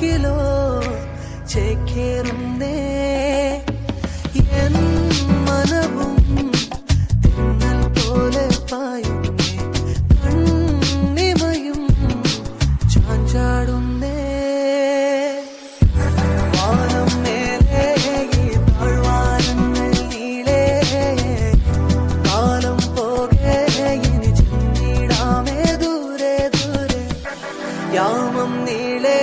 വാക്കിലോ ചേക്കേറുന്നേ N മനവും തിന്നൽ പോലെ പായുന്നേ കണ്ണിമയും ചാഞ്ചാടുന്നേ വാനം മേലെ താഴ്വാരങ്ങൾ നീളേ കാലം പോകെ ഇനി ചെന്നിടാമേ ദൂരെ ദൂരെ യാമം നീളേ